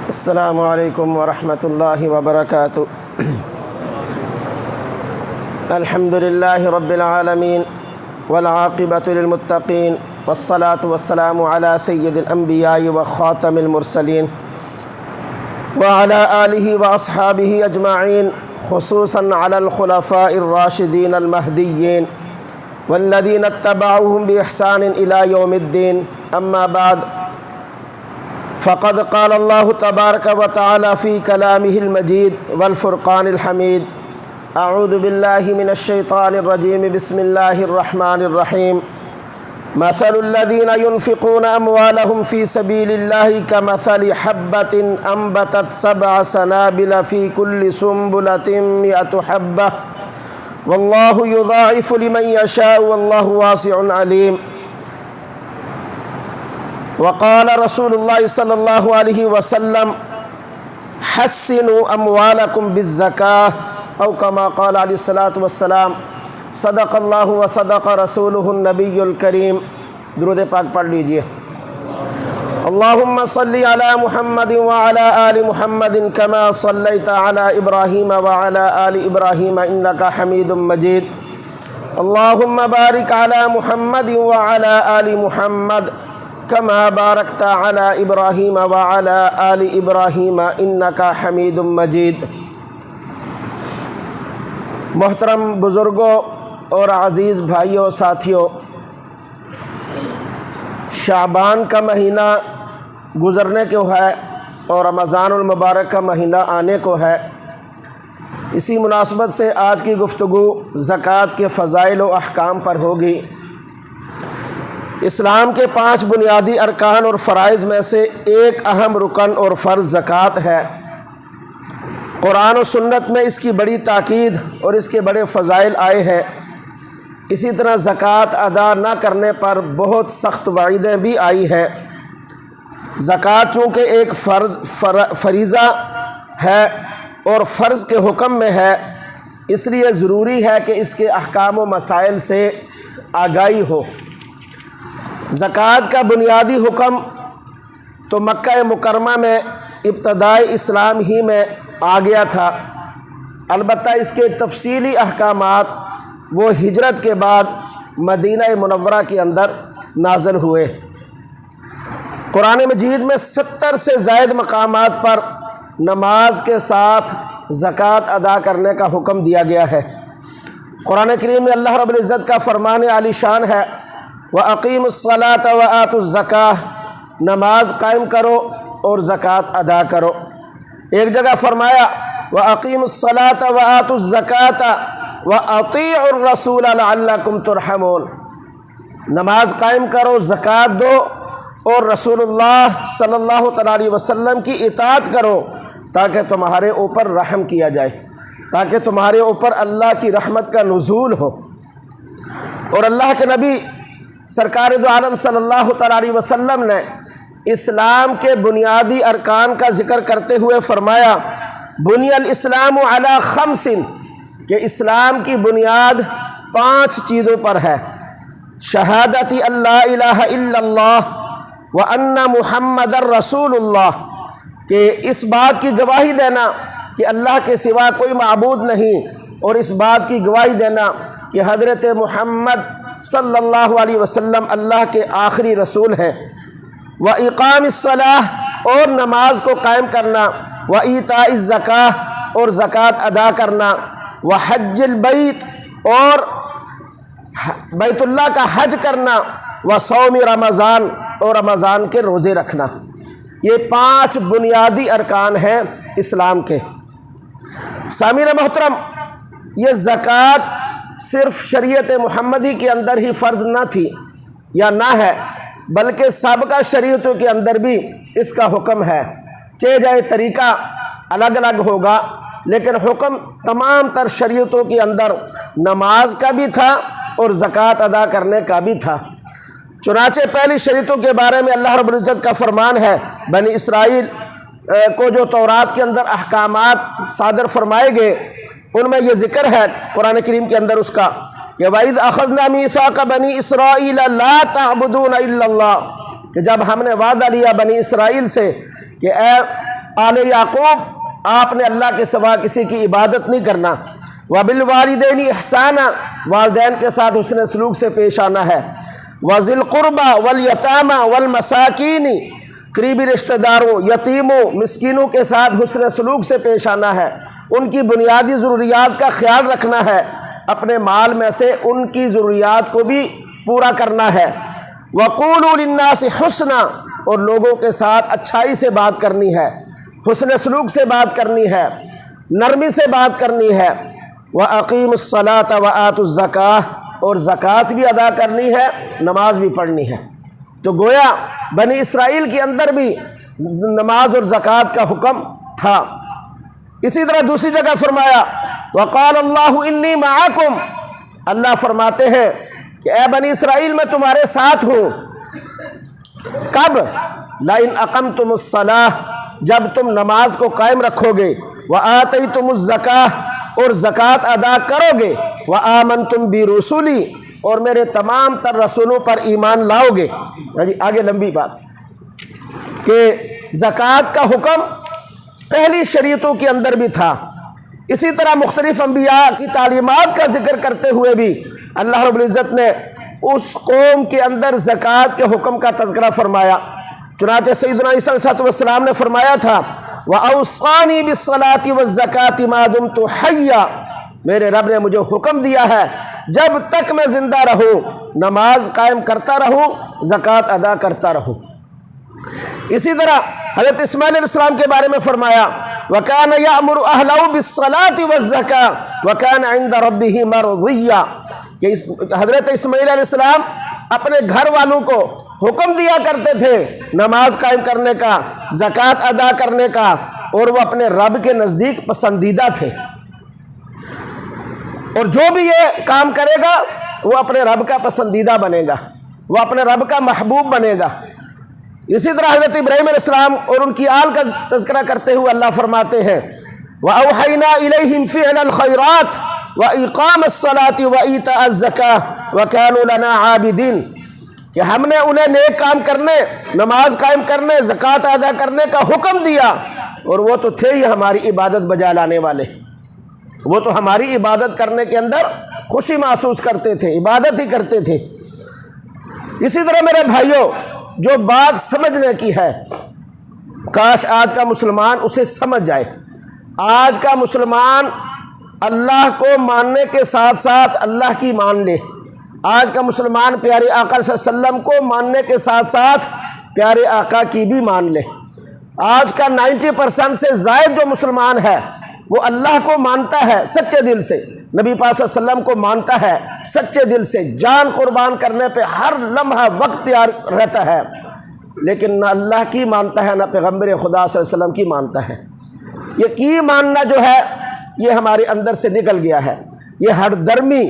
السلام علیکم ورحمۃ اللہ وبرکاتہ۔ الحمد للہ رب العالمین والعاقبۃ للمتقین والصلاة والسلام علی سید الانبیاء وخاتم المرسلین وعلی آلہ واصحابہ اجمعین، خصوصاً علی الخلفاء الراشدین المہدیین والذین اتبعوہم بإحسان الی یوم الدین، اما بعد، فقد قال اللہ تبارک و تعالی فی کلامہ المجید والفرقان الحمید۔ اعوذ باللہ من الشیطان الرجیم، بسم اللہ الرحمن الرحیم۔ مثل الذین ينفقون اموالهم فی سبیل اللہ کمثل حبۃ انبتت سبع سنابل فی کل سنبلۃ مئۃ حبۃ واللہ یضاعف لمن یشاء واللہ واسع علیم۔ وقال رسول اللہ صلی اللہ علیہ وسلم حسنوا اموالکم بالزکاة او کما قال علیہ الصلاۃ والسلام، صدق اللہ وصدق رسولہ النبی الکریم۔ درود پاک پڑھ لیجئے۔ اللہم صلی علی محمد وعلی آل محمد کما صلیت علی ابراہیم وعلی آل ابراہیم انکا حمید مجید۔ اللہم بارک علی محمد وعلی آل محمد کما بارکت علی ابراہیم وعلی آل ابراہیم انکا حمید مجید۔ محترم بزرگوں اور عزیز بھائیوں، ساتھیوں، شعبان کا مہینہ گزرنے کو ہے اور رمضان المبارک کا مہینہ آنے کو ہے۔ اسی مناسبت سے آج کی گفتگو زکوٰۃ کے فضائل و احکام پر ہوگی۔ اسلام کے 5 بنیادی ارکان اور فرائض میں سے ایک اہم رکن اور فرض زکوٰۃ ہے۔ قرآن و سنت میں اس کی بڑی تاکید اور اس کے بڑے فضائل آئے ہیں۔ اسی طرح زکوٰۃ ادا نہ کرنے پر بہت سخت وعیدیں بھی آئی ہیں۔ زکوٰۃ چونکہ ایک فریضہ ہے اور فرض کے حکم میں ہے، اس لیے ضروری ہے کہ اس کے احکام و مسائل سے آگاہی ہو۔ زکوٰۃ کا بنیادی حکم تو مکہ مکرمہ میں ابتدائی اسلام ہی میں آ گیا تھا، البتہ اس کے تفصیلی احکامات وہ ہجرت کے بعد مدینہ منورہ کے اندر نازل ہوئے۔ قرآن مجید میں 70 سے زائد مقامات پر نماز کے ساتھ زکوٰۃ ادا کرنے کا حکم دیا گیا ہے۔ قرآن کریم میں اللہ رب العزت کا فرمان عالی شان ہے، وَأَقِيمُوا الصَّلَاةَ وَآتُوا الزَّكَاةَ، نماز قائم کرو اور زکوٰۃ ادا کرو۔ ایک جگہ فرمایا وَأَقِيمُوا الصَّلَاةَ وَآتُوا الزَّكَاةَ وَأَطِيعُوا الرَّسُولَ لَعَلَّكُمْ تُرْحَمُونَ، نماز قائم کرو، زکوٰۃ دو اور رسول اللہ صلی اللہ تعالیٰ علیہ وسلم کی اطاعت کرو تاکہ تمہارے اوپر رحم کیا جائے، تاکہ تمہارے اوپر اللہ کی رحمت کا نزول ہو۔ اور اللہ کے نبی سرکار دو عالم صلی اللہ تعالیٰ علیہ وسلم نے اسلام کے بنیادی ارکان کا ذکر کرتے ہوئے فرمایا بنی الاسلام علی 5، کہ اسلام کی بنیاد 5 چیزوں پر ہے۔ شہادت اللہ الہ الا اللہ وان محمد الرسول اللہ، کہ اس بات کی گواہی دینا کہ اللہ کے سوا کوئی معبود نہیں، اور اس بات کی گواہی دینا کہ حضرت محمد صلی اللہ علیہ وسلم اللہ کے آخری رسول ہیں۔ وَإِقَامِ الصَّلَاةِ، اور نماز کو قائم کرنا، وَإِيتَاءِ الزَّكَاةِ، اور زکوٰۃ ادا کرنا، وَحَجِّ الْبَيْتِ، اور بیت اللہ کا حج کرنا، وَصَوْمِ رمضان، اور رمضان کے روزے رکھنا۔ یہ 5 بنیادی ارکان ہیں اسلام کے۔ سامعین محترم، یہ زکوٰۃ صرف شریعت محمدی کے اندر ہی فرض نہ تھی یا نہ ہے، بلکہ سابقہ شریعتوں کے اندر بھی اس کا حکم ہے، چہ جائے طریقہ الگ الگ ہوگا، لیکن حکم تمام تر شریعتوں کے اندر نماز کا بھی تھا اور زکوٰۃ ادا کرنے کا بھی تھا۔ چنانچہ پہلی شریعتوں کے بارے میں اللہ رب العزت کا فرمان ہے، بنی اسرائیل کو جو تورات کے اندر احکامات صادر فرمائے گئے ان میں یہ ذکر ہے قرآن کریم کے اندر اس کا کہ وَإِذْ أَخَذْنَا مِيثَاقَ بَنِي إِسْرَائِيلَ لَا تَعْبُدُونَ إِلَّا اللَّهَ، کہ جب ہم نے وعدہ لیا بنی اسرائیل سے کہ اے آل یعقوب آپ نے اللہ کے سوا کسی کی عبادت نہیں کرنا۔ وبالوالدین احسانا، والدین کے ساتھ حسن سلوک سے پیش آنا ہے۔ وذی القربى والیتامى والمساکین، قریبی رشتہ داروں، یتیموں، مسکینوں کے ساتھ حسن سلوک سے پیش آنا ہے، ان کی بنیادی ضروریات کا خیال رکھنا ہے، اپنے مال میں سے ان کی ضروریات کو بھی پورا کرنا ہے۔ وقولوا للناس حسنا، اور لوگوں کے ساتھ اچھائی سے بات کرنی ہے، حسن سلوک سے بات کرنی ہے، نرمی سے بات کرنی ہے۔ وَأَقِيمُوا الصَّلَاةَ وَآتُوا الزَّكَاةَ، اور زکوٰۃ بھی ادا کرنی ہے، نماز بھی پڑھنی ہے۔ تو گویا بنی اسرائیل کے اندر بھی نماز اور زکوٰۃ کا حکم تھا۔ اسی طرح دوسری جگہ فرمایا وَقَالَ اللَّهُ إِنِّي مَعَكُمْ، اللہ فرماتے ہیں کہ اے بنی اسرائیل میں تمہارے ساتھ ہوں۔ کب؟ لَإِنْ أَقَمْتُمُ الصَّلَاةَ، جب تم نماز کو قائم رکھو گے، وَآتَيْتُمُ الزَّكَاةَ، اور زکوٰۃ ادا کرو گے، وَآمَنْتُمْ بِرُسُلِي، اور میرے تمام تر رسولوں پر ایمان لاؤ گے۔ آگے لمبی بات کہ زکوٰۃ کا حکم پہلی شریعتوں کے اندر بھی تھا۔ اسی طرح مختلف انبیاء کی تعلیمات کا ذکر کرتے ہوئے بھی اللہ رب العزت نے اس قوم کے اندر زکوٰۃ کے حکم کا تذکرہ فرمایا۔ چنانچہ سیدنا عیسیٰ علیہ السلام نے فرمایا تھا وَأَوْصَانِي بِالصَّلَاةِ وَالزَّكَاةِ مَا دُمْتُ حَيًّا، میرے رب نے مجھے حکم دیا ہے جب تک میں زندہ رہوں نماز قائم کرتا رہوں، زکوٰۃ ادا کرتا رہوں۔ اسی طرح حضرت اسماعیل علیہ السلام کے بارے میں فرمایا وَكَانَ يَأْمُرُ أَهْلَهُ بِالصَّلَاةِ وَالزَّكَاةِ وَكَانَ عِنْدَ رَبِّهِ مَرْضِيًّا، کہ حضرت اسماعیل علیہ السلام اپنے گھر والوں کو حکم دیا کرتے تھے نماز قائم کرنے کا، زکوٰۃ ادا کرنے کا، اور وہ اپنے رب کے نزدیک پسندیدہ تھے، اور جو بھی یہ کام کرے گا وہ اپنے رب کا پسندیدہ بنے گا، وہ اپنے رب کا محبوب بنے گا۔ اسی طرح حضرت ابراہیم علیہ السلام اور ان کی آل کا تذکرہ کرتے ہوئے اللہ فرماتے ہیں وَأَوْحَيْنَا إِلَيْهِمْ فِعْلَ الْخَيْرَاتِ وَإِقَامَ الصَّلَاةِ وَإِيتَاءَ الزَّكَاةِ وَكَانُوا لَنَا عَابِدِينَ، کہ ہم نے انہیں نیک کام کرنے، نماز قائم کرنے، زکوٰۃ ادا کرنے کا حکم دیا، اور وہ تو تھے ہی ہماری عبادت بجا لانے والے، وہ تو ہماری عبادت کرنے کے اندر خوشی محسوس کرتے تھے، عبادت ہی کرتے تھے۔ اسی طرح میرے بھائیوں، جو بات سمجھنے کی ہے، کاش آج کا مسلمان اسے سمجھ جائے۔ آج کا مسلمان اللہ کو ماننے کے ساتھ ساتھ اللہ کی مان لے، آج کا مسلمان پیارے آقا صلی اللہ علیہ وسلم کو ماننے کے ساتھ ساتھ پیارے آقا کی بھی مان لے۔ آج کا 90% سے زائد جو مسلمان ہے وہ اللہ کو مانتا ہے سچے دل سے، نبی پاک صلی اللہ علیہ وسلم کو مانتا ہے سچے دل سے، جان قربان کرنے پہ ہر لمحہ وقت تیار رہتا ہے، لیکن نہ اللہ کی مانتا ہے نہ پیغمبر خدا صلی اللہ علیہ وسلم کی مانتا ہے۔ یہ کی ماننا جو ہے یہ ہمارے اندر سے نکل گیا ہے، یہ ہر درمی،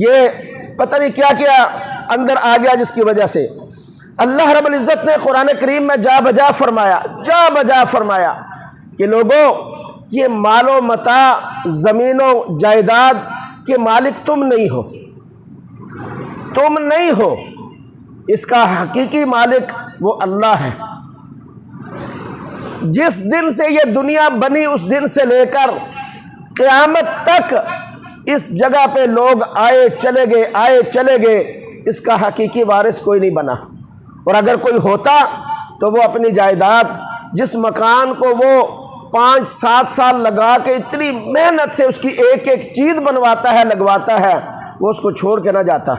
یہ پتہ نہیں کیا کیا اندر آ گیا، جس کی وجہ سے اللہ رب العزت نے قرآن کریم میں جا بجا فرمایا کہ لوگوں، یہ مال و متاع، زمین و جائیداد کے مالک تم نہیں ہو، اس کا حقیقی مالک وہ اللہ ہے۔ جس دن سے یہ دنیا بنی اس دن سے لے کر قیامت تک اس جگہ پہ لوگ آئے چلے گئے، اس کا حقیقی وارث کوئی نہیں بنا، اور اگر کوئی ہوتا تو وہ اپنی جائیداد، جس مکان کو وہ 5-7 سال لگا کے اتنی محنت سے اس کی ایک ایک چیز بنواتا ہے، لگواتا ہے، وہ اس کو چھوڑ کے نہ جاتا،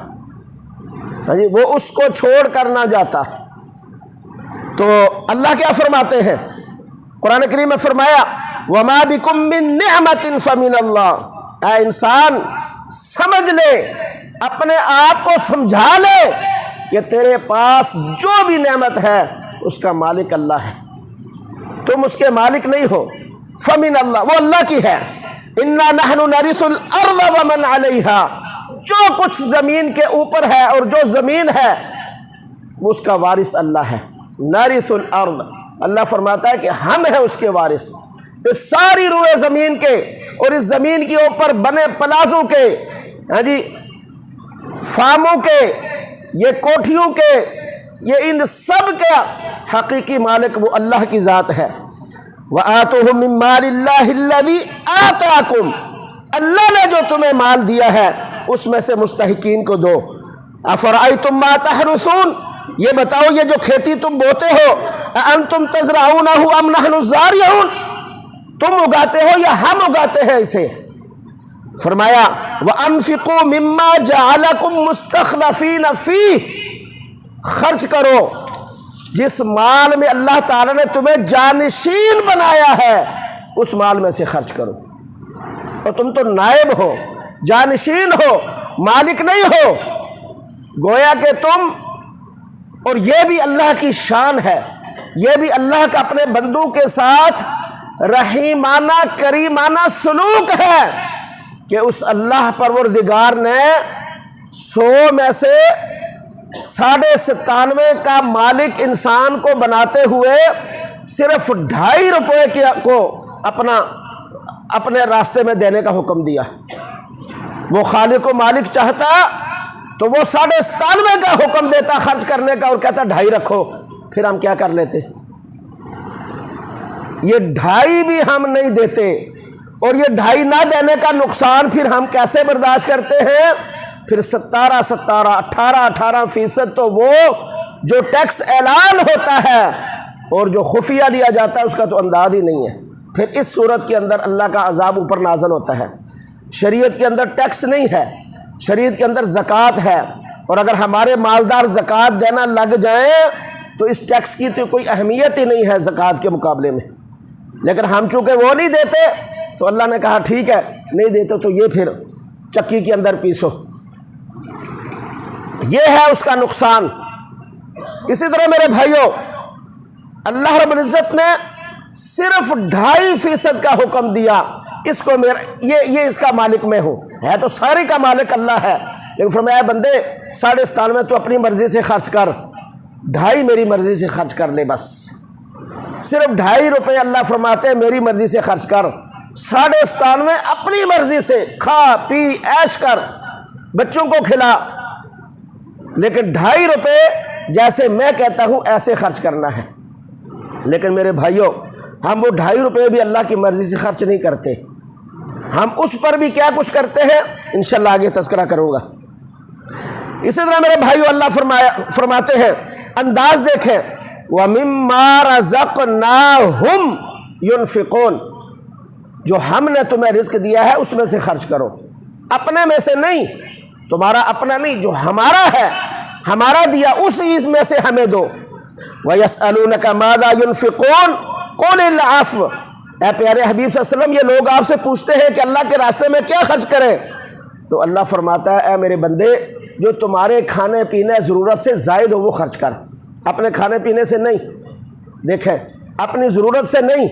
وہ اس کو چھوڑ کر نہ جاتا۔ تو اللہ کیا فرماتے ہیں قرآن کریم میں؟ فرمایا وَمَا بِكُم مِّن نِعْمَةٍ فَمِنَ اللَّهِ، اے انسان سمجھ لے، اپنے آپ کو سمجھا لے کہ تیرے پاس جو بھی نعمت ہے اس کا مالک اللہ ہے، تم اس کے مالک نہیں ہو۔ فَمِنَ اللَّهِ، وہ اللہ کی ہے۔ إِنَّا نَحْنُ نَرِثُ الْأَرْضَ وَمَنْ عَلَيْهَا، جو کچھ زمین کے اوپر ہے اور جو زمین ہے وہ اس کا وارث اللہ ہے۔ نَرِثُ الْأَرْضَ، اللہ فرماتا ہے کہ ہم ہیں اس کے وارث۔ اس ساری روئے زمین کے اور اس زمین کے اوپر بنے پلازوں کے، فارموں کے، یہ کوٹھیوں کے، یہ ان سب کا حقیقی مالک وہ اللہ کی ذات ہے۔ وَآتُوهُم مِّن مَّالِ اللَّهِ الَّذِي آتَاكُمْ، اللہ نے جو تمہیں مال دیا ہے اس میں سے مستحقین کو دو۔ أَفَرَأَيْتُم مَّا تَحْرُثُونَ، یہ بتاؤ یہ جو کھیتی تم بوتے ہو، أَأَنتُمْ تَزْرَعُونَهُ أَمْ نَحْنُ الزَّارِعُونَ، تم اگاتے ہو یا ہم اگاتے ہیں اسے؟ فرمایا وَأَنفِقُوا مِمَّا جَعَلَكُمْ مُسْتَخْلَفِينَ فِيهِ، خرچ کرو جس مال میں اللہ تعالیٰ نے تمہیں جانشین بنایا ہے اس مال میں سے خرچ کرو۔ اور تم تو نائب ہو، جانشین ہو، مالک نہیں ہو، گویا کہ تم، اور یہ بھی اللہ کی شان ہے، یہ بھی اللہ کا اپنے بندوں کے ساتھ رحیمانہ کریمانہ سلوک ہے کہ اس اللہ پروردگار نے 100 میں سے 97.5 کا مالک انسان کو بناتے ہوئے صرف 2.5 روپے کو اپنے راستے میں دینے کا حکم دیا۔ وہ خالق و مالک چاہتا تو وہ 97.5 کا حکم دیتا خرچ کرنے کا اور کہتا 2.5 رکھو، پھر ہم کیا کر لیتے؟ یہ 2.5 بھی ہم نہیں دیتے، اور یہ 2.5 نہ دینے کا نقصان پھر ہم کیسے برداشت کرتے ہیں؟ پھر 18% تو وہ جو ٹیکس اعلان ہوتا ہے اور جو خفیہ لیا جاتا ہے اس کا تو انداز ہی نہیں ہے۔ پھر اس صورت کے اندر اللہ کا عذاب اوپر نازل ہوتا ہے۔ شریعت کے اندر ٹیکس نہیں ہے، شریعت کے اندر زکوٰۃ ہے، اور اگر ہمارے مالدار زکوٰۃ دینا لگ جائیں تو اس ٹیکس کی تو کوئی اہمیت ہی نہیں ہے زکوٰۃ کے مقابلے میں۔ لیکن ہم چونکہ وہ نہیں دیتے تو اللہ نے کہا ٹھیک ہے نہیں دیتے تو یہ پھر چکی کے اندر پیسو، یہ ہے اس کا نقصان۔ اسی طرح میرے بھائیوں، اللہ رب العزت نے صرف 2.5% کا حکم دیا، اس کو یہ اس کا مالک میں ہوں، ہے تو ساری کا مالک اللہ ہے، لیکن فرمایا بندے 97.5 تو اپنی مرضی سے خرچ کر، 2.5 میری مرضی سے خرچ کر لے، بس صرف 2.5 روپے اللہ فرماتے ہیں میری مرضی سے خرچ کر، 97.5 اپنی مرضی سے کھا پی عیش کر، بچوں کو کھلا، لیکن 2.5 روپے جیسے میں کہتا ہوں ایسے خرچ کرنا ہے۔ لیکن میرے بھائیوں، ہم وہ 2.5 روپے بھی اللہ کی مرضی سے خرچ نہیں کرتے، ہم اس پر بھی کیا کچھ کرتے ہیں انشاءاللہ آگے تذکرہ کروں گا۔ اسی طرح میرے بھائیوں اللہ فرماتے ہیں، انداز دیکھیں، وَمِمَّا رَزَقْنَاهُمْ يُنْفِقُونَ، جو ہم نے تمہیں رزق دیا ہے اس میں سے خرچ کرو، اپنے میں سے نہیں، تمہارا اپنا نہیں، جو ہمارا ہے، ہمارا دیا اس میں سے ہمیں دو۔ وَيَسْأَلُونَكَ مَاذَا يُنْفِقُونَ قُلِ الْعَفْوَ، اے پیارے حبیب صلی اللہ علیہ وسلم، یہ لوگ آپ سے پوچھتے ہیں کہ اللہ کے راستے میں کیا خرچ کریں، تو اللہ فرماتا ہے اے میرے بندے، جو تمہارے کھانے پینے ضرورت سے زائد ہو وہ خرچ کر، اپنے کھانے پینے سے نہیں، دیکھیں اپنی ضرورت سے نہیں،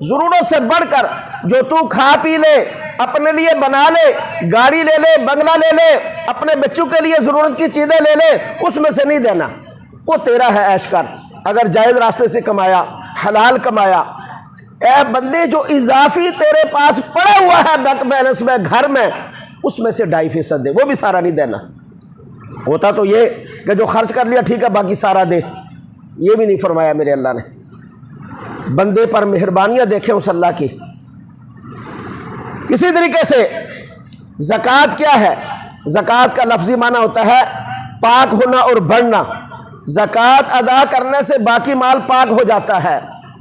ضرورت سے بڑھ کر جو تو کھا پی لے، اپنے لیے بنا لے، گاڑی لے لے، بنگلہ لے لے، اپنے بچوں کے لیے ضرورت کی چیزیں لے لے، اس میں سے نہیں دینا، وہ تیرا ہے، عیش کر، اگر جائز راستے سے کمایا، حلال کمایا۔ اے بندے، جو اضافی تیرے پاس پڑا ہوا ہے بینک بیلنس میں، گھر میں، اس میں سے 2.5% دے، وہ بھی سارا نہیں دینا۔ ہوتا تو یہ کہ جو خرچ کر لیا ٹھیک ہے باقی سارا دے، یہ بھی نہیں فرمایا میرے اللہ نے۔ بندے پر مہربانیاں دیکھیں اس اللہ کی۔ اسی طریقے سے زکوٰۃ کیا ہے؟ زکوٰۃ کا لفظی معنی ہوتا ہے پاک ہونا اور بڑھنا۔ زکوٰۃ ادا کرنے سے باقی مال پاک ہو جاتا ہے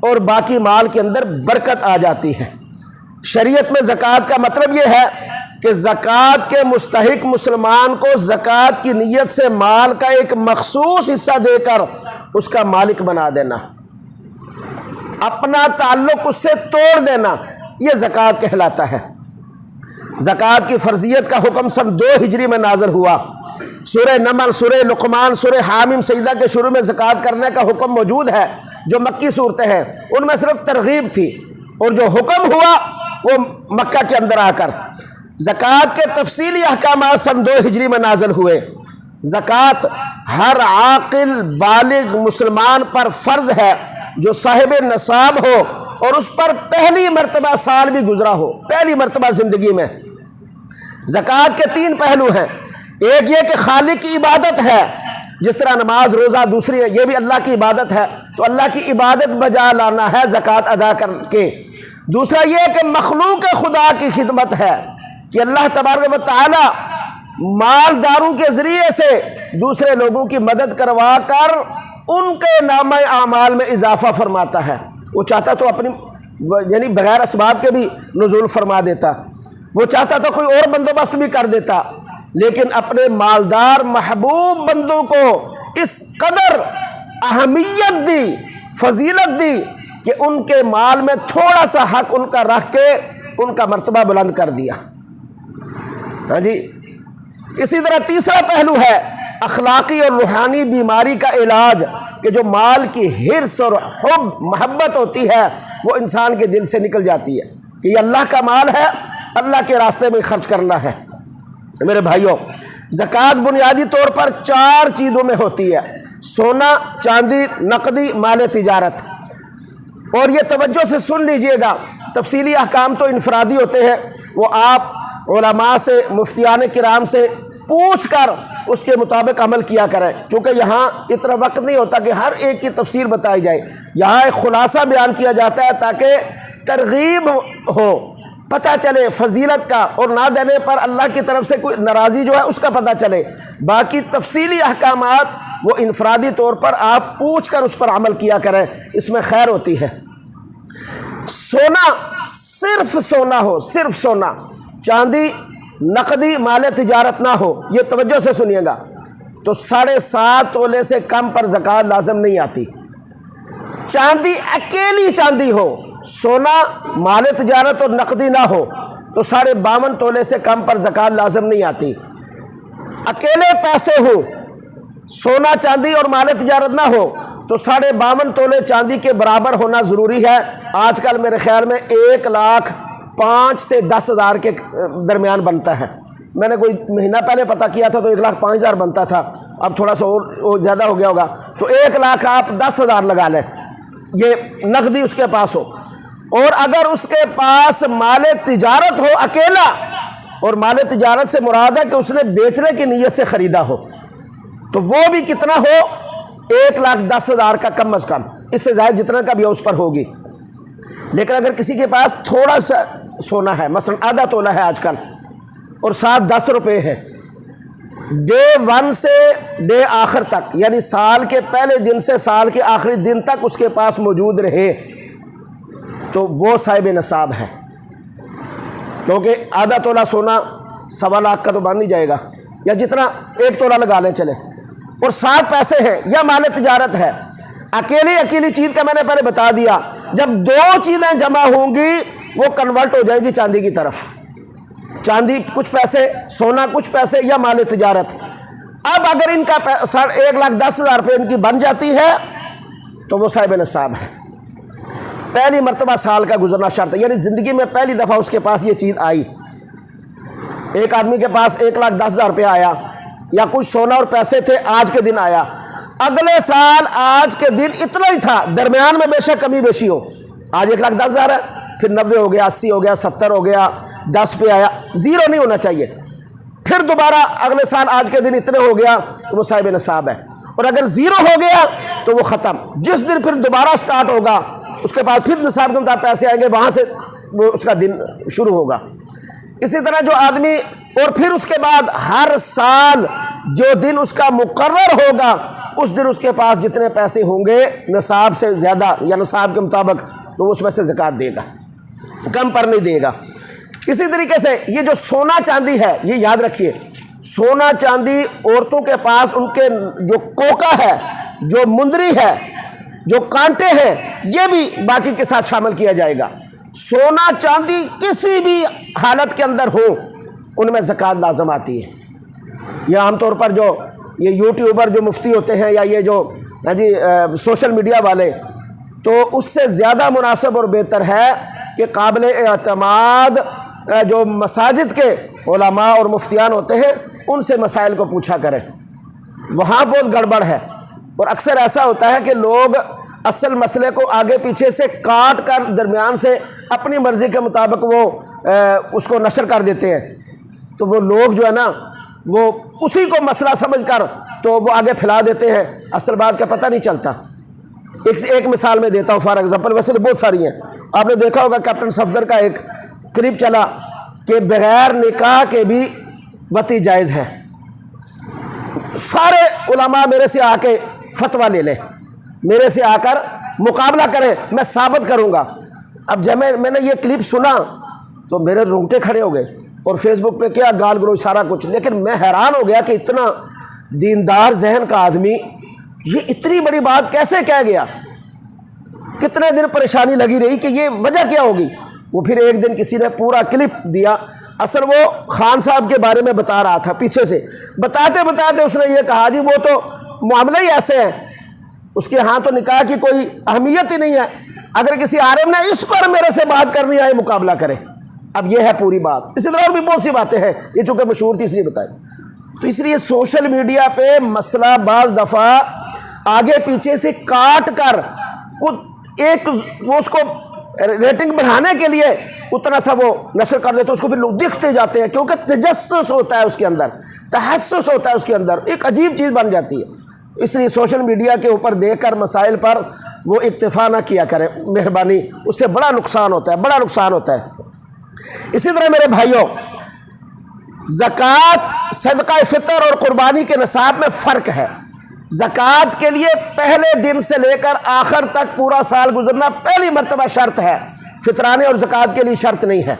اور باقی مال کے اندر برکت آ جاتی ہے۔ شریعت میں زکوٰۃ کا مطلب یہ ہے کہ زکوٰۃ کے مستحق مسلمان کو زکوٰۃ کی نیت سے مال کا ایک مخصوص حصہ دے کر اس کا مالک بنا دینا، اپنا تعلق اس سے توڑ دینا، یہ زکوٰۃ کہلاتا ہے۔ زکوٰۃ کی فرضیت کا حکم سن 2 ہجری میں نازل ہوا۔ سورہ نمل، سورہ لقمان، سورہ حامیم سجدہ کے شروع میں زکوٰۃ کرنے کا حکم موجود ہے، جو مکی صورتیں ہیں، ان میں صرف ترغیب تھی، اور جو حکم ہوا وہ مکہ کے اندر آ کر۔ زکوٰۃ کے تفصیلی احکامات سن 2 ہجری میں نازل ہوئے۔ زکوٰۃ ہر عاقل بالغ مسلمان پر فرض ہے جو صاحب نصاب ہو اور اس پر پہلی مرتبہ سال بھی گزرا ہو، پہلی مرتبہ زندگی میں۔ زکوٰۃ کے 3 پہلو ہیں، ایک یہ کہ خالق کی عبادت ہے، جس طرح نماز روزہ دوسری ہے، یہ بھی اللہ کی عبادت ہے، تو تو اللہ کی عبادت بجا لانا ہے زکوٰۃ ادا کر کے۔ دوسرا یہ کہ مخلوق خدا کی خدمت ہے کہ اللہ تبارک و تعالی مالداروں کے ذریعے سے دوسرے لوگوں کی مدد کروا کر ان کے نامہ اعمال میں اضافہ فرماتا ہے۔ وہ چاہتا تو اپنی یعنی بغیر اسباب کے بھی نزول فرما دیتا، وہ چاہتا تو کوئی اور بندوبست بھی کر دیتا، لیکن اپنے مالدار محبوب بندوں کو اس قدر اہمیت دی، فضیلت دی کہ ان کے مال میں تھوڑا سا حق ان کا رکھ کے ان کا مرتبہ بلند کر دیا۔ ہاں جی، اسی طرح تیسرا پہلو ہے اخلاقی اور روحانی بیماری کا علاج، کہ جو مال کی حرص اور حب محبت ہوتی ہے وہ انسان کے دل سے نکل جاتی ہے کہ یہ اللہ کا مال ہے، اللہ کے راستے میں خرچ کرنا ہے۔ میرے بھائیوں، زکوٰۃ بنیادی طور پر 4 چیزوں میں ہوتی ہے: سونا، چاندی، نقدی، مال تجارت۔ اور یہ توجہ سے سن لیجئے گا، تفصیلی احکام تو انفرادی ہوتے ہیں، وہ آپ علماء سے، مفتیان کرام سے پوچھ کر اس کے مطابق عمل کیا کریں، چونکہ یہاں اتنا وقت نہیں ہوتا کہ ہر ایک کی تفسیر بتائی جائے۔ یہاں ایک خلاصہ بیان کیا جاتا ہے تاکہ ترغیب ہو، پتہ چلے فضیلت کا، اور نہ دینے پر اللہ کی طرف سے کوئی ناراضی جو ہے اس کا پتہ چلے۔ باقی تفصیلی احکامات وہ انفرادی طور پر آپ پوچھ کر اس پر عمل کیا کریں، اس میں خیر ہوتی ہے۔ سونا، صرف سونا ہو، صرف سونا، چاندی، نقدی، مال تجارت نہ ہو، یہ توجہ سے سنیے گا، تو 7.5 تولے سے کم پر زکوٰۃ لازم نہیں آتی۔ چاندی، اکیلی چاندی ہو، سونا، مال تجارت اور نقدی نہ ہو تو 52.5 تولے سے کم پر زکوٰۃ لازم نہیں آتی۔ اکیلے پیسے ہو، سونا، چاندی اور مال تجارت نہ ہو تو 52.5 تولے چاندی کے برابر ہونا ضروری ہے۔ آج کل میرے خیال میں 1,05,000 سے 10,000 کے درمیان بنتا ہے۔ میں نے کوئی مہینہ پہلے پتہ کیا تھا تو 1,05,000 بنتا تھا، اب تھوڑا سا اور زیادہ ہو گیا ہوگا، تو 1,00,000 آپ 10,000 لگا لیں، یہ نقدی اس کے پاس ہو۔ اور اگر اس کے پاس مال تجارت ہو اکیلا، اور مال تجارت سے مراد ہے کہ اس نے بیچنے کی نیت سے خریدا ہو، تو وہ بھی کتنا ہو؟ 1,10,000 کا کم از کم، اس سے زائد جتنا کا بھی اس پر ہوگی۔ لیکن اگر کسی کے پاس تھوڑا سا سونا ہے، مثلا آدھا تولہ ہے آج کل، اور ساتھ 10 روپے ہے، ڈے 1 سے ڈے آخر تک، یعنی سال کے پہلے دن سے سال کے آخری دن تک اس کے پاس موجود رہے تو وہ صاحب نصاب ہے، کیونکہ آدھا تولہ سونا 1.25 لاکھ کا تو بن نہیں جائے گا، یا جتنا 1 تولہ لگا لیں چلے، اور 7 پیسے ہیں یا مال تجارت ہے۔ اکیلی چیز کا میں نے پہلے بتا دیا، جب 2 چیزیں جمع ہوں گی وہ کنورٹ ہو جائے گی چاندی کی طرف، چاندی کچھ پیسے، سونا کچھ پیسے یا مال تجارت۔ اب اگر ان کا 1,10,000 روپے ان کی بن جاتی ہے تو وہ صاحب نصاب ہے۔ پہلی مرتبہ سال کا گزرنا شرط ہے، یعنی زندگی میں پہلی دفعہ اس کے پاس یہ چیز آئی۔ ایک آدمی کے پاس 1,10,000 روپے آیا، یا کچھ سونا اور پیسے تھے، آج کے دن آیا، اگلے سال آج کے دن اتنا ہی تھا، درمیان میں بے شک کمی بیشی ہو، آج 1,10,000 ہے، پھر 90 ہو گیا، 80 ہو گیا، 70 ہو گیا، 10 پہ آیا، 0 نہیں ہونا چاہیے، پھر دوبارہ اگلے سال آج کے دن اتنے ہو گیا تو وہ صاحب نصاب ہے۔ اور اگر 0 ہو گیا تو وہ ختم، جس دن پھر دوبارہ سٹارٹ ہوگا اس کے بعد پھر نصاب کے مطابق پیسے آئیں گے، وہاں سے وہ اس کا دن شروع ہوگا۔ اسی طرح جو آدمی، اور پھر اس کے بعد ہر سال جو دن اس کا مقرر ہوگا اس دن اس کے پاس جتنے پیسے ہوں گے نصاب سے زیادہ یا نصاب کے مطابق تو اس میں سے زکوٰۃ دے گا، کم پر نہیں دے گا۔ اسی طریقے سے یہ جو سونا چاندی ہے، یہ یاد رکھیے، سونا چاندی عورتوں کے پاس ان کے جو کوکا ہے، جو مندری ہے، جو کانٹے ہیں، یہ بھی باقی کے ساتھ شامل کیا جائے گا۔ سونا چاندی کسی بھی حالت کے اندر ہو ان میں زکوٰۃ لازم آتی ہے۔ یہ عام طور پر جو یہ یوٹیوبر جو مفتی ہوتے ہیں یا یہ جو سوشل میڈیا والے، تو اس سے زیادہ مناسب اور بہتر ہے کہ قابل اعتماد جو مساجد کے علماء اور مفتیان ہوتے ہیں ان سے مسائل کو پوچھا کریں، وہاں بہت گڑبڑ ہے۔ اور اکثر ایسا ہوتا ہے کہ لوگ اصل مسئلے کو آگے پیچھے سے کاٹ کر درمیان سے اپنی مرضی کے مطابق وہ اس کو نشر کر دیتے ہیں، تو وہ لوگ جو ہے نا وہ اسی کو مسئلہ سمجھ کر تو وہ آگے پھیلا دیتے ہیں، اصل بات کا پتہ نہیں چلتا۔ ایک مثال میں دیتا ہوں فار ایگزامپل، ویسے تو بہت ساری ہیں. آپ نے دیکھا ہوگا کیپٹن صفدر کا ایک کلپ چلا کہ بغیر نکاح کے بھی وطی جائز ہے. سارے علماء میرے سے آ کے فتویٰ لے لیں، میرے سے آ کر مقابلہ کریں، میں ثابت کروں گا. اب جب میں نے یہ کلپ سنا تو میرے رونگٹے کھڑے ہو گئے، اور فیس بک پہ کیا گال گلوچ سارا کچھ. لیکن میں حیران ہو گیا کہ اتنا دیندار ذہن کا آدمی یہ اتنی بڑی بات کیسے کہہ گیا. کتنے دن پریشانی لگی رہی کہ یہ وجہ کیا ہوگی. وہ پھر ایک دن کسی نے پورا کلپ دیا. اصل وہ خان صاحب کے بارے میں بتا رہا تھا، پیچھے سے بتاتے بتاتے اس نے یہ کہا جی وہ تو معاملہ ہی ایسے ہیں، اس کے ہاں تو نکاح کی کوئی اہمیت ہی نہیں ہے. اگر کسی عالم نے اس پر میرے سے بات کرنی آئے مقابلہ کرے. اب یہ ہے پوری بات. اسی طرح اور بھی بہت سی باتیں ہیں، یہ چونکہ مشہور تھی اس لیے بتائی. تو اس لیے سوشل میڈیا پہ مسئلہ بعض دفعہ آگے پیچھے سے کاٹ کر وہ اس کو ریٹنگ بڑھانے کے لیے اتنا سا وہ نشر کر دیتے، اس کو پھر لوگ دیکھتے جاتے ہیں، کیونکہ تجسس ہوتا ہے اس کے اندر، تحسس ہوتا ہے اس کے اندر، ایک عجیب چیز بن جاتی ہے. اس لیے سوشل میڈیا کے اوپر دیکھ کر مسائل پر وہ اکتفا نہ کیا کریں مہربانی، اس سے بڑا نقصان ہوتا ہے، بڑا نقصان ہوتا ہے. اسی طرح میرے بھائیوں، زکوٰۃ، صدقہ فطر اور قربانی کے نصاب میں فرق ہے. زکوٰۃ کے لیے پہلے دن سے لے کر آخر تک پورا سال گزرنا پہلی مرتبہ شرط ہے، فطرانے اور زکوٰۃ کے لیے شرط نہیں ہے.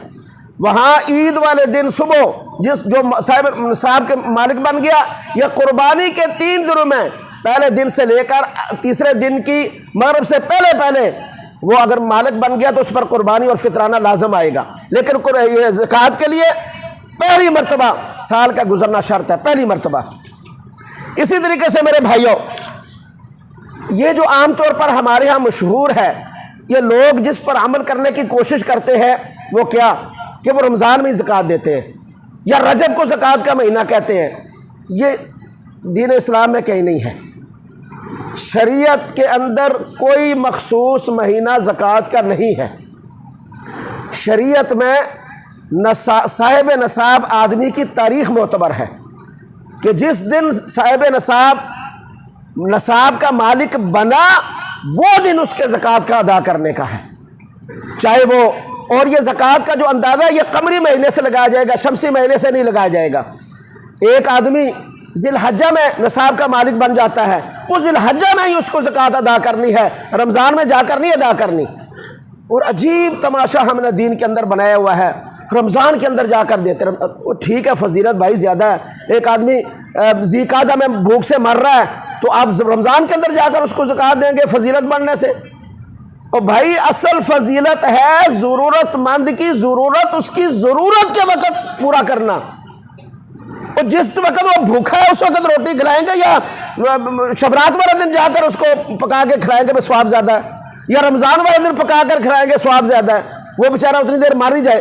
وہاں عید والے دن صبح جو صاحب نصاب کے مالک بن گیا، یا قربانی کے 3 دنوں میں پہلے دن سے لے کر تیسرے دن کی مغرب سے پہلے وہ اگر مالک بن گیا تو اس پر قربانی اور فطرانہ لازم آئے گا. لیکن یہ زکوٰۃ کے لیے پہلی مرتبہ سال کا گزرنا شرط ہے، پہلی مرتبہ. اسی طریقے سے میرے بھائیوں، یہ جو عام طور پر ہمارے ہاں مشہور ہے، یہ لوگ جس پر عمل کرنے کی کوشش کرتے ہیں وہ کیا کہ وہ رمضان میں زکوٰۃ دیتے ہیں یا رجب کو زکوٰۃ کا مہینہ کہتے ہیں. یہ دین اسلام میں کہیں نہیں ہے. شریعت کے اندر کوئی مخصوص مہینہ زکوٰۃ کا نہیں ہے. شریعت میں صاحب نصاب آدمی کی تاریخ معتبر ہے کہ جس دن صاحب نصاب کا مالک بنا وہ دن اس کے زکوٰۃ کا ادا کرنے کا ہے. چاہے وہ، اور یہ زکوٰۃ کا جو اندازہ ہے یہ قمری مہینے سے لگایا جائے گا، شمسی مہینے سے نہیں لگایا جائے گا. ایک آدمی ذی الحجہ میں نصاب کا مالک بن جاتا ہے، وہ ذی الحجہ میں ہی اس کو زکوٰۃ ادا کرنی ہے، رمضان میں جا کر نہیں ادا کرنی. اور عجیب تماشا ہم نے دین کے اندر بنایا ہوا ہے، رمضان کے اندر جا کر دیتے. وہ ٹھیک ہے، فضیلت بھائی زیادہ ہے. ایک آدمی ذی القعدہ میں بھوک سے مر رہا ہے تو آپ رمضان کے اندر جا کر اس کو زکوٰۃ دیں گے فضیلت بننے سے؟ اور بھائی اصل فضیلت ہے ضرورت مند کی ضرورت، اس کی ضرورت کے وقت پورا کرنا. اور جس وقت وہ بھوکا ہے اس وقت روٹی کھلائیں گے، یا شبرات والے دن جا کر اس کو پکا کے کھلائیں گے ثواب زیادہ ہے، یا رمضان والے دن پکا کر کھلائیں گے ثواب زیادہ ہے؟ وہ بیچارہ اتنی دیر مار ہی جائے.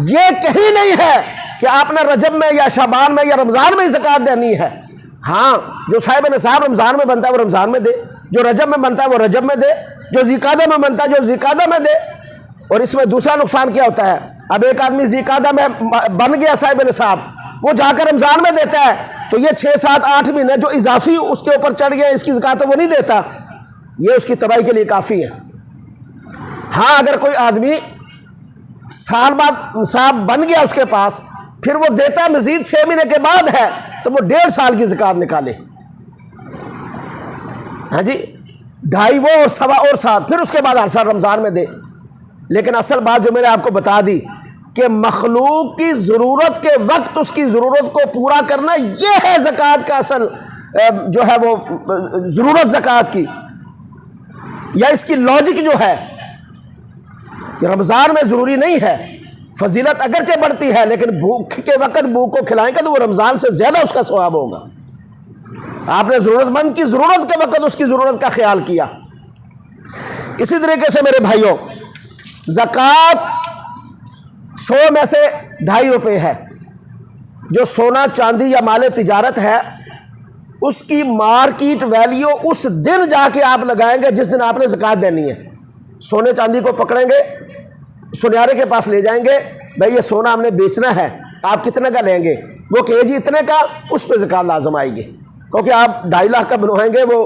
یہ کہیں نہیں ہے کہ آپ نے رجب میں یا شعبان میں یا رمضان میں ہی زکوٰۃ دینی ہے. ہاں، جو صاحب نصاب رمضان میں بنتا ہے وہ رمضان میں دے، جو رجب میں بنتا ہے وہ رجب میں دے، جو ذی القعدہ میں بنتا ہے جو ذی القعدہ میں دے. اور اس میں دوسرا نقصان کیا ہوتا ہے؟ اب ایک آدمی ذی القعدہ میں بن گیا صاحب نصاب، وہ جا کر رمضان میں دیتا ہے تو یہ 6 7 8 مہینے جو اضافی اس کے اوپر چڑھ گیا اس کی زکوٰۃ وہ نہیں دیتا. یہ اس کی تباہی کے لیے کافی ہے. ہاں، اگر کوئی آدمی سال بعد نصاب بن گیا اس کے پاس، پھر وہ دیتا ہے مزید 6 مہینے کے بعد ہے، تو وہ 1.5 سال کی زکوٰۃ نکالے. ہاں جی، 2.5 وہ اور 1.25 اور 7، پھر اس کے بعد ہر سال رمضان میں دے. لیکن اصل بات جو میں نے آپ کو بتا دی کہ مخلوق کی ضرورت کے وقت اس کی ضرورت کو پورا کرنا، یہ ہے زکوٰۃ کا اصل جو ہے وہ ضرورت زکوٰۃ کی، یا اس کی لاجک جو ہے. رمضان میں ضروری نہیں ہے، فضیلت اگرچہ بڑھتی ہے، لیکن بھوک کے وقت بھوک کو کھلائیں گے تو وہ رمضان سے زیادہ اس کا ثواب ہوگا. آپ نے ضرورت مند کی ضرورت کے وقت اس کی ضرورت کا خیال کیا. اسی طریقے سے میرے بھائیوں، زکوٰۃ 100 میں سے 2.5 روپے ہے. جو سونا چاندی یا مال تجارت ہے اس کی مارکیٹ ویلیو اس دن جا کے آپ لگائیں گے جس دن آپ نے زکوٰۃ دینی ہے. سونے چاندی کو پکڑیں گے، سنیارے کے پاس لے جائیں گے، بھائی یہ سونا ہم نے بیچنا ہے، آپ کتنے کا لیں گے؟ وہ کہ جی اتنے کا، اس پہ زکوٰۃ لازم آئے گی. کیونکہ آپ 2.5 لاکھ کا بنوائیں گے وہ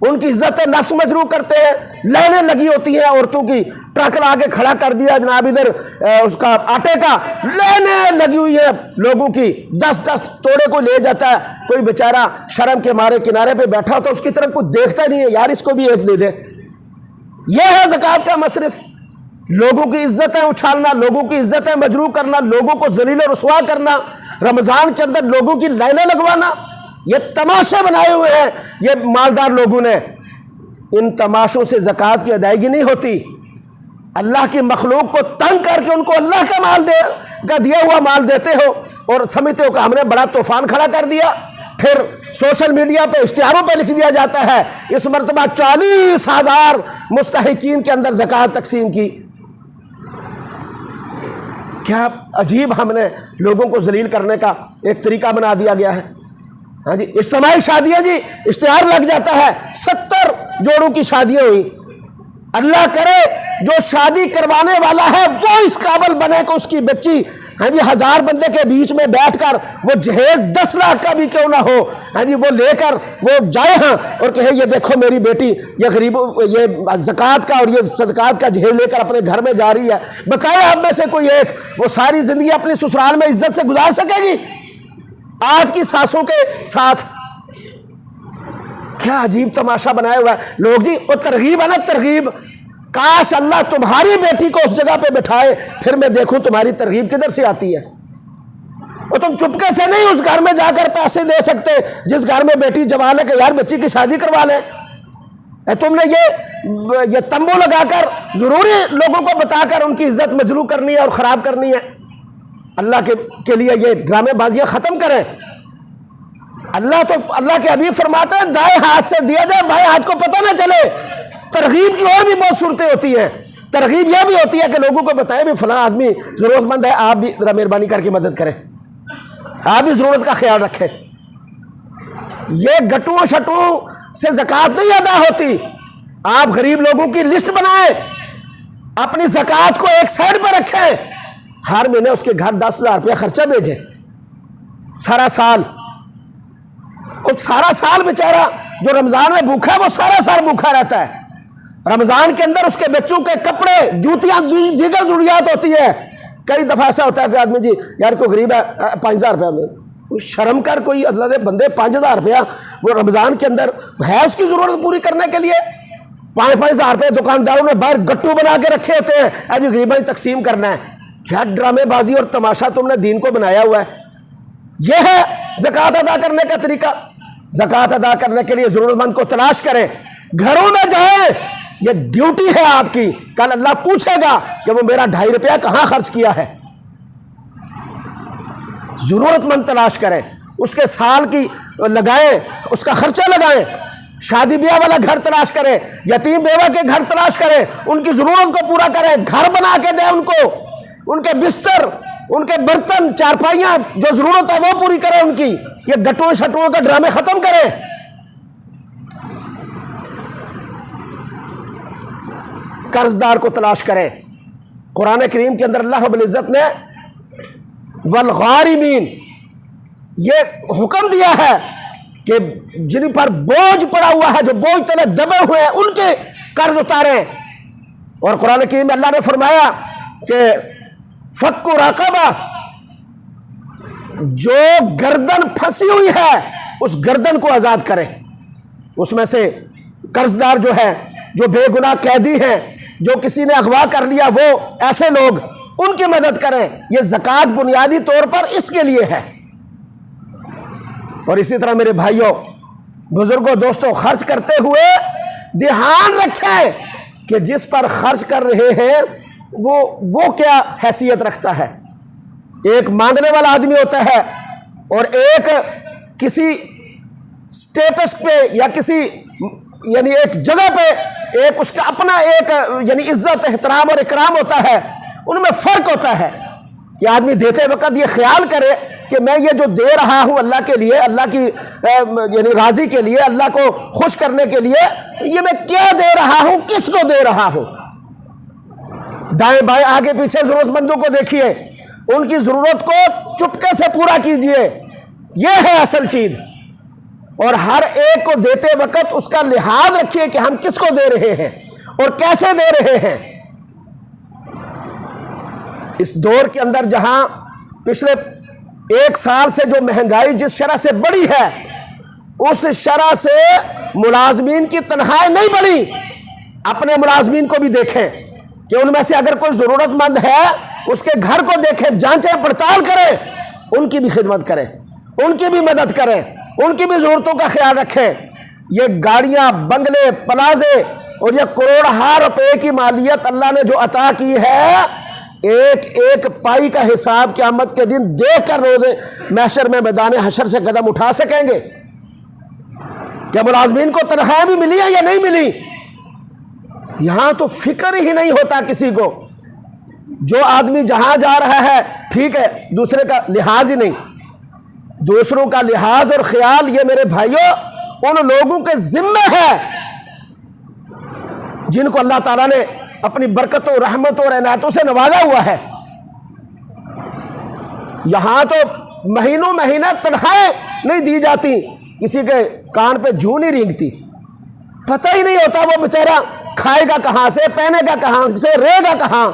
ان کی عزت نفس مجروح کرتے ہیں، لائنیں لگی ہوتی ہیں عورتوں کی، ٹرک لا کے کھڑا کر دیا جناب ادھر اس کا آٹے کا، لائنیں لگی ہوئی ہیں لوگوں کی، 10 توڑے کو لے جاتا ہے، کوئی بیچارہ شرم کے مارے کنارے پہ بیٹھا ہوتا ہے، اس کی طرف کوئی دیکھتا نہیں ہے، یار اس کو بھی ایک دے دے۔ یہ ہے زکوٰۃ کا مصرف، لوگوں کی عزتیں اچھالنا، لوگوں کی عزتیں مجروح کرنا، لوگوں کو ذلیل و رسوا کرنا، رمضان کے اندر لوگوں کی لائنیں لگوانا، یہ تماشے بنائے ہوئے ہیں یہ مالدار لوگوں نے۔ ان تماشوں سے زکوٰۃ کی ادائیگی نہیں ہوتی۔ اللہ کی مخلوق کو تنگ کر کے ان کو اللہ کا مال کا دیا ہوا مال دیتے ہو اور سمجھتے ہو کہ ہم نے بڑا طوفان کھڑا کر دیا، پھر سوشل میڈیا پہ اشتہاروں پہ لکھ دیا جاتا ہے اس مرتبہ 40,000 مستحقین کے اندر زکوٰۃ تقسیم کی۔ کیا عجیب ہم نے لوگوں کو ذلیل کرنے کا ایک طریقہ بنا دیا گیا ہے۔ ہاں جی، اجتماعی شادیاں جی، اشتہار لگ جاتا ہے، 70 جوڑوں کی شادیاں ہوئی۔ اللہ کرے جو شادی کروانے والا ہے وہ اس قابل بنے کہ اس کی بچی ہاں جی 1000 بندے کے بیچ میں بیٹھ کر وہ جہیز 10 لاکھ کا بھی کیوں نہ ہو، ہاں جی وہ لے کر وہ جائے ہاں اور کہے یہ دیکھو میری بیٹی یہ غریبوں یہ زکوٰۃ کا اور یہ صدقات کا جہیز لے کر اپنے گھر میں جا رہی ہے۔ بتائیں آپ میں سے کوئی ایک وہ ساری زندگی اپنی سسرال میں عزت سے گزار سکے گی آج کی ساسوں کے ساتھ؟ کیا عجیب تماشا بنایا ہوا ہے لوگ جی۔ وہ ترغیب ہے نا، ترغیب، کاش اللہ تمہاری بیٹی کو اس جگہ پہ بٹھائے، پھر میں دیکھوں تمہاری ترغیب کدھر سے آتی ہے۔ اور تم چپکے سے نہیں اس گھر میں جا کر پیسے دے سکتے جس گھر میں بیٹی جوان ہے کہ یار بچی کی شادی کروا لیں۔ تم نے یہ تمبو لگا کر ضروری لوگوں کو بتا کر ان کی عزت مجروح کرنی ہے اور خراب کرنی ہے۔ اللہ کے لیے یہ ڈرامے بازیاں ختم کریں۔ اللہ کے حبیب فرماتے ہیں دائیں ہاتھ سے دیا جائے بائیں ہاتھ کو پتہ نہ چلے۔ ترغیب کی اور بھی بہت صورتیں ہوتی ہیں۔ ترغیب یہ بھی ہوتی ہے کہ لوگوں کو بتائیں بھی فلاں آدمی ضرورت مند ہے، آپ بھی ذرا مہربانی کر کے مدد کریں، آپ بھی ضرورت کا خیال رکھیں۔ یہ گٹوں شٹوں سے زکوٰۃ نہیں ادا ہوتی۔ آپ غریب لوگوں کی لسٹ بنائیں، اپنی زکوٰۃ کو ایک سائڈ پہ رکھیں، ہر مہینے اس کے گھر 10,000 روپیہ خرچہ بھیجیں سارا سال۔ اور سارا سال بیچارہ جو رمضان میں بھوکا ہے وہ سارا سال بھوکا رہتا ہے۔ رمضان کے اندر اس کے بچوں کے کپڑے جوتیاں دیگر ضروریات ہوتی ہے۔ کئی دفعہ ایسا ہوتا ہے کہ آدمی جی یار کوئی غریب ہے 5,000 روپیہ میں شرم کر، کوئی اللہ دے بندے 5,000 روپیہ وہ رمضان کے اندر ہے اس کی ضرورت پوری کرنے کے لیے، 5,000 روپے دکانداروں نے باہر گٹو بنا کے رکھے ہوتے ہیں آج غریباں تقسیم کرنا ہے۔ کیا ڈرامے بازی اور تماشا تم نے دین کو بنایا ہوا ہے۔ یہ ہے زکوٰۃ ادا کرنے کا طریقہ۔ زکوٰۃ ادا کرنے کے لیے ضرورت مند کو تلاش کریں، گھروں میں جائیں، یہ ڈیوٹی ہے آپ کی۔ کل اللہ پوچھے گا کہ وہ میرا 2.5 روپیہ کہاں خرچ کیا ہے۔ ضرورت مند تلاش کریں، اس کے سال کی لگائیں، اس کا خرچہ لگائیں، شادی بیاہ والا گھر تلاش کریں، یتیم بیوہ کے گھر تلاش کریں، ان کی ضرورت کو پورا کریں، گھر بنا کے دیں ان کو، ان کے بستر، ان کے برتن، چارپائیاں جو ضرورت ہے وہ پوری کریں ان کی۔ یہ گٹوں شٹوں کا ڈرامے ختم کریں۔ قرض دار کو تلاش کریں۔ قرآن کریم کے اندر اللہ رب العزت نے والغارمین یہ حکم دیا ہے کہ جن پر بوجھ پڑا ہوا ہے، جو بوجھ تلے دبے ہوئے ہیں، ان کے قرض اتاریں۔ اور قرآن کریم میں اللہ نے فرمایا کہ فک رقبہ، جو گردن پھنسی ہوئی ہے اس گردن کو آزاد کریں۔ اس میں سے قرض دار جو ہے، جو بے گناہ قیدی ہیں، جو کسی نے اغوا کر لیا، وہ ایسے لوگ ان کی مدد کریں۔ یہ زکوٰۃ بنیادی طور پر اس کے لیے ہے۔ اور اسی طرح میرے بھائیوں، بزرگوں، دوستوں، خرچ کرتے ہوئے دھیان رکھیں کہ جس پر خرچ کر رہے ہیں وہ کیا حیثیت رکھتا ہے۔ ایک مانگنے والا آدمی ہوتا ہے اور ایک کسی سٹیٹس پہ یا کسی یعنی ایک جگہ پہ ایک اس کا اپنا ایک یعنی عزت، احترام اور اکرام ہوتا ہے۔ ان میں فرق ہوتا ہے کہ آدمی دیتے وقت یہ خیال کرے کہ میں یہ جو دے رہا ہوں اللہ کے لیے، اللہ کی یعنی راضی کے لیے، اللہ کو خوش کرنے کے لیے، یہ میں کیا دے رہا ہوں، کس کو دے رہا ہوں۔ دائیں بائیں آگے پیچھے ضرورت مندوں کو دیکھیے، ان کی ضرورت کو چپکے سے پورا کیجئے۔ یہ ہے اصل چیز۔ اور ہر ایک کو دیتے وقت اس کا لحاظ رکھیے کہ ہم کس کو دے رہے ہیں اور کیسے دے رہے ہیں۔ اس دور کے اندر جہاں پچھلے 1 سال سے جو مہنگائی جس شرح سے بڑھی ہے، اس شرح سے ملازمین کی تنخواہیں نہیں بڑھی۔ اپنے ملازمین کو بھی دیکھیں کہ ان میں سے اگر کوئی ضرورت مند ہے اس کے گھر کو دیکھیں، جانچیں، پڑتال کریں، ان کی بھی خدمت کریں، ان کی بھی مدد کریں، ان کی بھی ضرورتوں کا خیال رکھیں۔ یہ گاڑیاں، بنگلے، پلازے اور یہ کروڑہا روپے کی مالیت اللہ نے جو عطا کی ہے، ایک ایک پائی کا حساب قیامت کے دن دیکھ کر روز محشر میں میدان حشر سے قدم اٹھا سکیں گے۔ کیا ملازمین کو تنخواہیں بھی ملی ہیں یا نہیں ملی؟ یہاں تو فکر ہی نہیں ہوتا کسی کو۔ جو آدمی جہاں جا رہا ہے ٹھیک ہے، دوسرے کا لحاظ ہی نہیں۔ دوسروں کا لحاظ اور خیال یہ میرے بھائیوں ان لوگوں کے ذمہ ہے جن کو اللہ تعالیٰ نے اپنی برکتوں، رحمتوں اور عنایتوں سے نوازا ہوا ہے۔ یہاں تو مہینوں مہینہ تنخواہیں نہیں دی جاتی، کسی کے کان پہ جوں نہیں رینگتی، پتہ ہی نہیں ہوتا وہ بیچارہ کھائے گا کہاں سے، پہنے گا کہاں سے، رہے گا کہاں،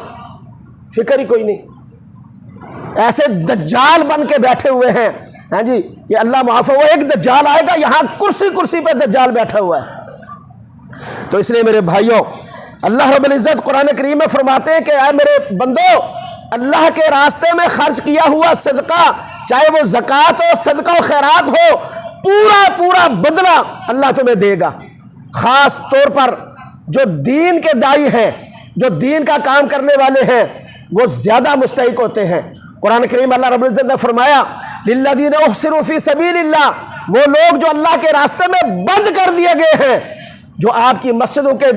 فکر ہی کوئی نہیں۔ ایسے دجال بن کے بیٹھے ہوئے ہیں ہاں جی کہ اللہ معاف، وہ ایک دجال آئے گا یہاں کرسی پہ دجال بیٹھا ہوا ہے۔ تو اس لیے میرے بھائیوں، اللہ رب العزت قرآن کریم میں فرماتے ہیں کہ اے میرے بندو، اللہ کے راستے میں خرچ کیا ہوا صدقہ، چاہے وہ زکوٰۃ ہو، صدقہ و خیرات ہو، پورا بدلہ اللہ تمہیں دے گا۔ خاص طور پر جو دین کے داعی ہیں، جو دین کا کام کرنے والے ہیں، وہ زیادہ مستحق ہوتے ہیں۔ قرآن کریم اللہ رب العزت نے فرمایا للذین احسنوا فی سبیل اللہ، وہ لوگ جو اللہ کے راستے میں بند کر دیے گئے ہیں، جو آپ کی مسجدوں کے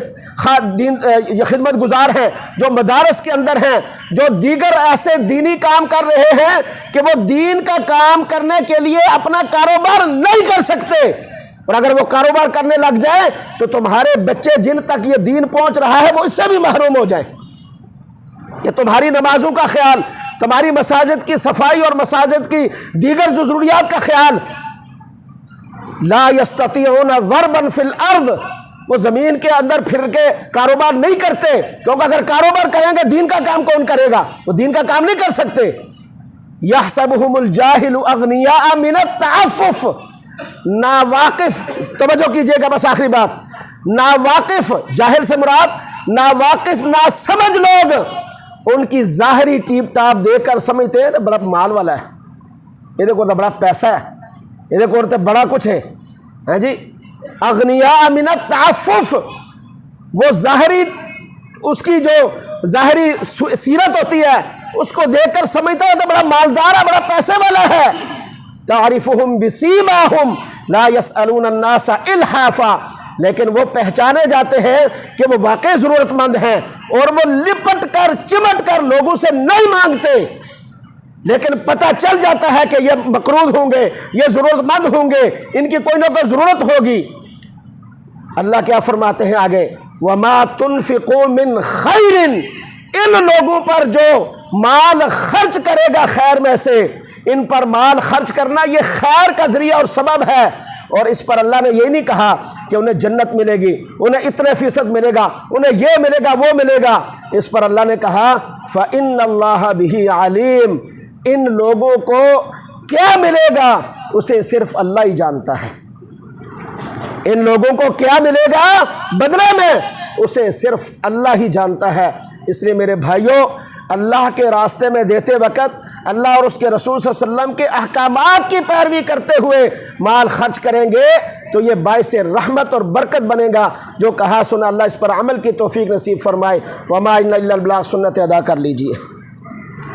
خدمت گزار ہیں، جو مدارس کے اندر ہیں، جو دیگر ایسے دینی کام کر رہے ہیں کہ وہ دین کا کام کرنے کے لیے اپنا کاروبار نہیں کر سکتے، اور اگر وہ کاروبار کرنے لگ جائیں تو تمہارے بچے جن تک یہ دین پہنچ رہا ہے وہ اس سے بھی محروم ہو جائیں۔ یہ تمہاری نمازوں کا خیال، تمہاری مساجد کی صفائی اور مساجد کی دیگر جو ضروریات کا خیال، لا یستطیعون ضربا فی الارض، وہ زمین کے اندر پھر کے کاروبار نہیں کرتے، کیونکہ اگر کاروبار کریں گے دین کا کام کون کرے گا؟ وہ دین کا کام نہیں کر سکتے۔ یحسبہم الجاہل اغنیاء من التعفف، ناواقف، توجہ کیجئے گا بس آخری بات، ناواقف، جاہل سے مراد ناواقف، ناسمجھ لوگ ان کی ظاہری ٹیپ ٹاپ دیکھ کر سمجھتے ہیں تو بڑا مال والا ہے، یہ کو بڑا پیسہ ہے، یہ کو بڑا کچھ ہے ہاں جی۔ اغنیاء من التعفف، وہ ظاہری، اس کی جو ظاہری سیرت ہوتی ہے اس کو دیکھ کر سمجھتا ہے تو بڑا مالدار ہے، بڑا پیسے والا ہے۔ تعرفہم بسیماہم لا یسألون الناس الحافا، لیکن وہ پہچانے جاتے ہیں کہ وہ واقعی ضرورت مند ہیں اور وہ لپٹ کر چمٹ کر لوگوں سے نہیں مانگتے، لیکن پتہ چل جاتا ہے کہ یہ مقروض ہوں گے، یہ ضرورت مند ہوں گے، ان کی کوئی نہ کوئی ضرورت ہوگی۔ اللہ کیا فرماتے ہیں آگے، وَمَا تُنْفِقُوا مِنْ خَيْرٍ، ان لوگوں پر جو مال خرچ کرے گا خیر میں سے، ان پر مال خرچ کرنا یہ خیر کا ذریعہ اور سبب ہے، اور اس پر اللہ نے یہ نہیں کہا کہ انہیں جنت ملے گی، انہیں اتنے فیصد ملے گا، انہیں یہ ملے گا وہ ملے گا، اس پر اللہ نے کہا فَإِنَّ اللَّهَ بِهِ عَلِيمٌ، ان لوگوں کو کیا ملے گا اسے صرف اللہ ہی جانتا ہے، ان لوگوں کو کیا ملے گا بدلے میں اسے صرف اللہ ہی جانتا ہے۔ اس لیے میرے بھائیوں، اللہ کے راستے میں دیتے وقت اللہ اور اس کے رسول صلی اللہ علیہ وسلم کے احکامات کی پیروی کرتے ہوئے مال خرچ کریں گے تو یہ باعث رحمت اور برکت بنے گا۔ جو کہا سنا اللہ اس پر عمل کی توفیق نصیب فرمائے۔ وما الا البلاغ، سنت ادا کر لیجئے۔